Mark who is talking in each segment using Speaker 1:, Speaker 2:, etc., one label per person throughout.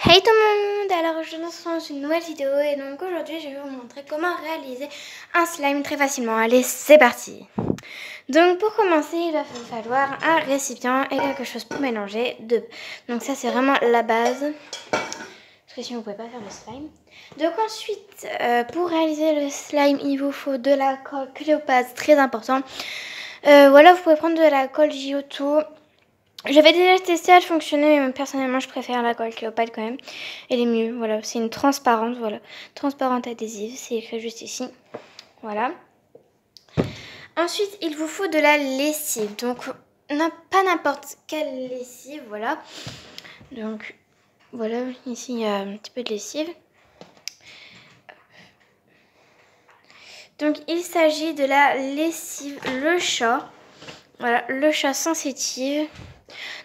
Speaker 1: Hey tout le monde, alors je lance dans une nouvelle vidéo et donc aujourd'hui je vais vous montrer comment réaliser un slime très facilement. Allez, c'est parti. Donc pour commencer, il va vous falloir un récipient et quelque chose pour mélanger. Donc ça c'est vraiment la base, parce que sinon vous pouvez pas faire le slime. Donc ensuite, pour réaliser le slime, il vous faut de la colle Cléopâtre, très important. Voilà, vous pouvez prendre de la colle Giotto. J'avais déjà testé, elle fonctionnait, mais personnellement je préfère la colle Cléopâtre quand même. Elle est mieux, voilà, c'est une transparente, voilà. Transparente adhésive, c'est écrit juste ici. Voilà. Ensuite, il vous faut de la lessive. Donc, pas n'importe quelle lessive, voilà. Donc, voilà, ici il y a un petit peu de lessive. Donc, il s'agit de la lessive Le Chat. Voilà, Le Chat sensitive.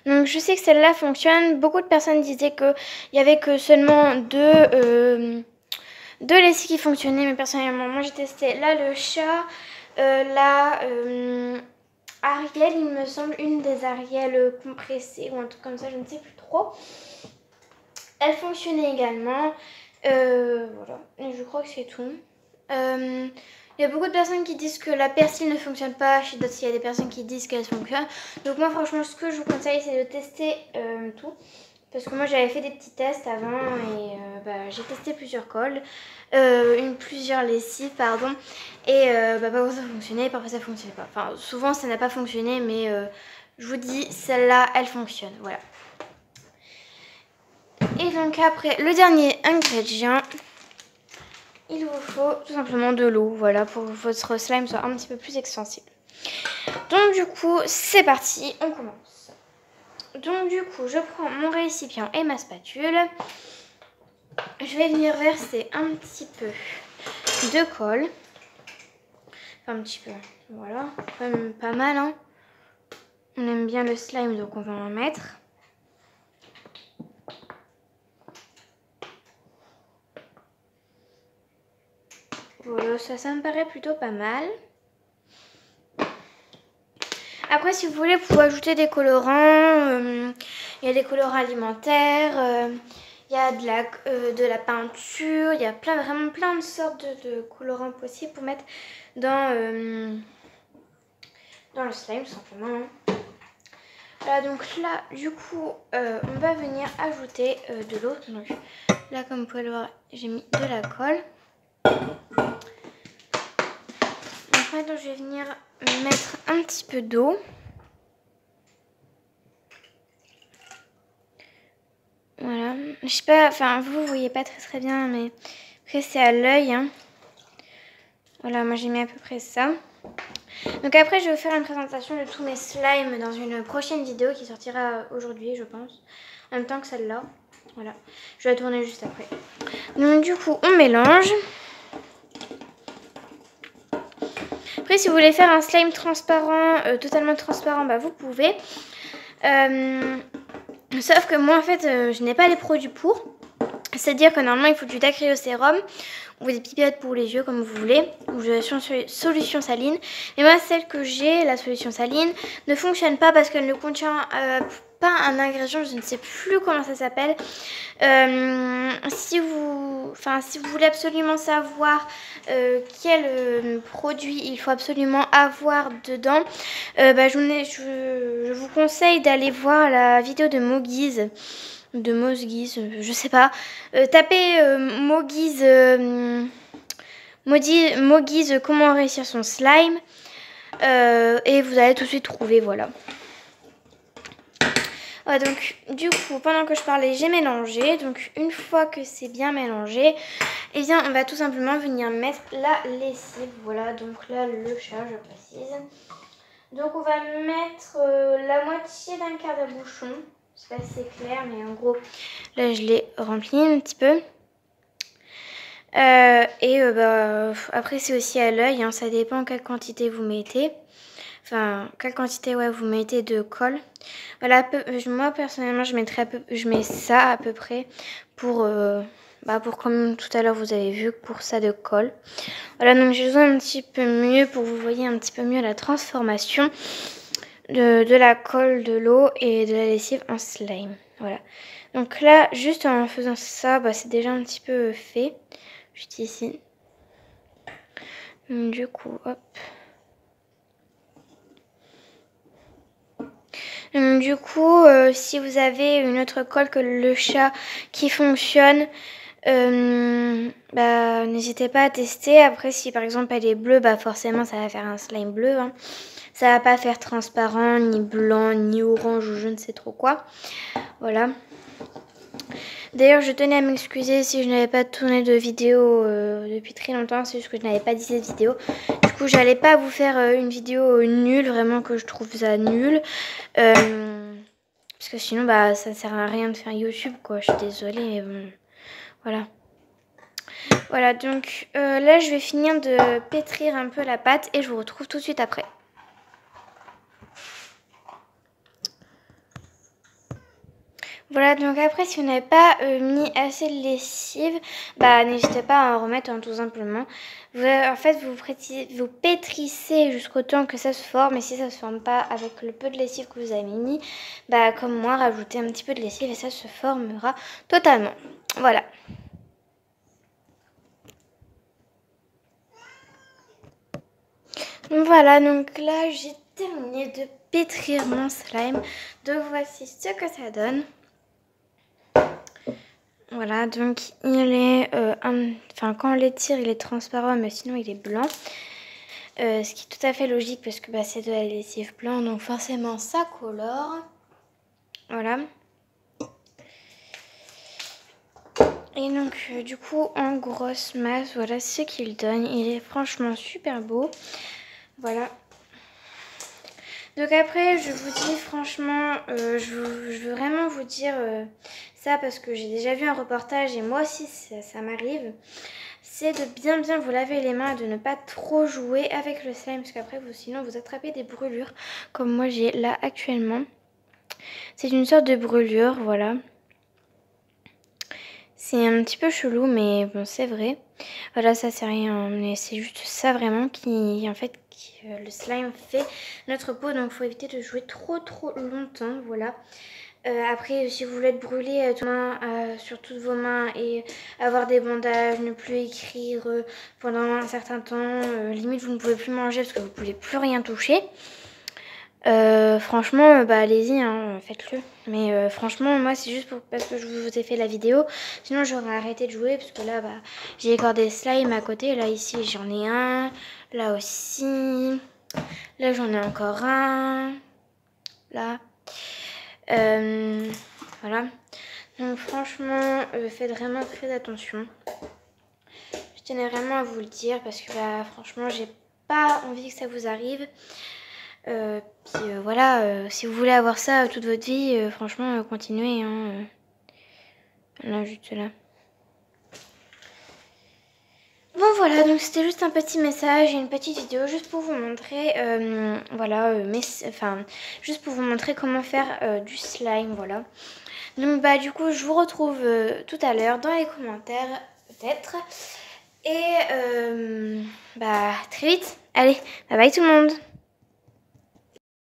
Speaker 1: Donc je sais que celle-là fonctionne. Beaucoup de personnes disaient qu'il n'y avait que seulement deux lessives qui fonctionnaient. Mais personnellement, moi j'ai testé là Le Chat, la Ariel, il me semble, une des Ariel compressées ou un truc comme ça, je ne sais plus trop. Elle fonctionnait également. Voilà, et je crois que c'est tout. Il y a beaucoup de personnes qui disent que la persil ne fonctionne pas. Chez d'autres, il y a des personnes qui disent qu'elle fonctionne. Donc moi, franchement, ce que je vous conseille, c'est de tester tout. Parce que moi, j'avais fait des petits tests avant et j'ai testé plusieurs colles. Plusieurs lessives, pardon. Et parfois ça fonctionnait, parfois ça fonctionnait pas. Enfin, souvent, ça n'a pas fonctionné, mais je vous dis, celle-là, elle fonctionne. Voilà. Et donc après, le dernier ingrédient, il vous faut tout simplement de l'eau, voilà, pour que votre slime soit un petit peu plus extensible. Donc du coup, c'est parti, on commence. Donc du coup, je prends mon récipient et ma spatule. Je vais venir verser un petit peu de colle. Enfin, un petit peu, voilà, quand même pas mal, hein. On aime bien le slime, donc on va en mettre. Voilà, ça me paraît plutôt pas mal. Après, si vous voulez, vous pouvez ajouter des colorants. Il y a des colorants alimentaires. Il y a de la peinture. Il y a vraiment plein de sortes de colorants possibles pour mettre dans le slime, tout simplement. Voilà, donc là, du coup, on va venir ajouter de l'eau. Donc là, comme vous pouvez le voir, j'ai mis de la colle. Donc je vais venir mettre un petit peu d'eau. Voilà. Je sais pas, enfin vous voyez pas très bien, mais après c'est à l'œil. Hein. Voilà, moi j'ai mis à peu près ça. Donc après je vais vous faire une présentation de tous mes slimes dans une prochaine vidéo qui sortira aujourd'hui, je pense. En même temps que celle-là. Voilà. Je vais la tourner juste après. Donc du coup on mélange. Après, si vous voulez faire un slime transparent, totalement transparent, bah vous pouvez. Sauf que moi, en fait, je n'ai pas les produits pour. C'est-à-dire que normalement, il faut du dacryocérum ou des pipettes pour les yeux, comme vous voulez, ou de la solution saline. Mais moi, celle que j'ai, la solution saline, ne fonctionne pas parce qu'elle ne contient pas un ingrédient, je ne sais plus comment ça s'appelle. Si vous voulez absolument savoir quel produit il faut absolument avoir dedans, je vous conseille d'aller voir la vidéo de Mogiz. De Mozgiz, je sais pas. Tapez Mogiz, comment réussir son slime. Et vous allez tout de suite trouver, voilà. Donc du coup, pendant que je parlais, j'ai mélangé. Donc une fois que c'est bien mélangé, eh bien on va tout simplement venir mettre la lessive. Voilà, donc là le chat, je précise. Donc on va mettre la moitié d'un quart de bouchon. Je sais pas si c'est clair, mais en gros, là je l'ai rempli un petit peu. Après c'est aussi à l'œil, hein, ça dépend quelle quantité vous mettez. Enfin, quelle quantité vous mettez de colle. Voilà, moi personnellement je mets ça à peu près pour comme tout à l'heure vous avez vu, pour ça de colle. Voilà, donc j'ai besoin un petit peu mieux pour que vous voyez un petit peu mieux la transformation de la colle, de l'eau et de la lessive en slime. Voilà. Donc là, juste en faisant ça, c'est déjà un petit peu fait. Juste ici. Donc, du coup, hop. Donc, du coup, si vous avez une autre colle que le chat qui fonctionne, n'hésitez pas à tester. Après, si par exemple elle est bleue, forcément ça va faire un slime bleu. Hein. Ça va pas faire transparent, ni blanc, ni orange ou je ne sais trop quoi. Voilà. D'ailleurs, je tenais à m'excuser si je n'avais pas tourné de vidéo depuis très longtemps. C'est juste que je n'avais pas dit cette vidéo. Du coup, j'allais pas vous faire une vidéo nulle, vraiment que je trouve ça nul. Parce que sinon, ça sert à rien de faire YouTube, quoi. Je suis désolée, mais bon, voilà. Voilà, donc là, je vais finir de pétrir un peu la pâte et je vous retrouve tout de suite après. Voilà, donc après, si vous n'avez pas mis assez de lessive, n'hésitez pas à en remettre tout simplement. En fait, vous pétrissez jusqu'au temps que ça se forme. Et si ça ne se forme pas avec le peu de lessive que vous avez mis, comme moi, rajoutez un petit peu de lessive et ça se formera totalement. Voilà. Voilà, donc là, j'ai terminé de pétrir mon slime. Donc voici ce que ça donne. Voilà, donc il est, quand on l'étire, il est transparent, mais sinon il est blanc. Ce qui est tout à fait logique parce que c'est de la lessive blanche, donc forcément ça colore. Voilà. Et donc du coup, en grosse masse, voilà ce qu'il donne. Il est franchement super beau. Voilà. Donc après, je vous dis franchement, je veux vraiment vous dire ça parce que j'ai déjà vu un reportage et moi aussi ça m'arrive. C'est de bien vous laver les mains et de ne pas trop jouer avec le slime parce qu'après sinon vous attrapez des brûlures comme moi j'ai là actuellement. C'est une sorte de brûlure, voilà. C'est un petit peu chelou mais bon c'est vrai. Voilà, ça c'est rien, mais c'est juste ça vraiment qui en fait le slime fait notre peau, donc il faut éviter de jouer trop longtemps, voilà. Après, si vous voulez être brûlé sur toutes vos mains et avoir des bandages, ne plus écrire pendant un certain temps, limite vous ne pouvez plus manger parce que vous ne pouvez plus rien toucher. Franchement, allez-y, hein, faites-le. Mais franchement, moi, c'est juste parce que je vous ai fait la vidéo. Sinon, j'aurais arrêté de jouer parce que là, j'ai encore des slimes à côté. Là, ici, j'en ai un. Là aussi. Là, j'en ai encore un. Là. Voilà. Donc, franchement, faites vraiment très attention. Je tenais vraiment à vous le dire parce que, franchement, j'ai pas envie que ça vous arrive. Voilà, si vous voulez avoir ça toute votre vie, franchement, continuez. Hein, là, juste là. Bon voilà, donc c'était juste un petit message et une petite vidéo juste pour vous montrer, juste pour vous montrer comment faire du slime, voilà. Donc du coup, je vous retrouve tout à l'heure dans les commentaires, peut-être. Et très vite. Allez, bye bye tout le monde.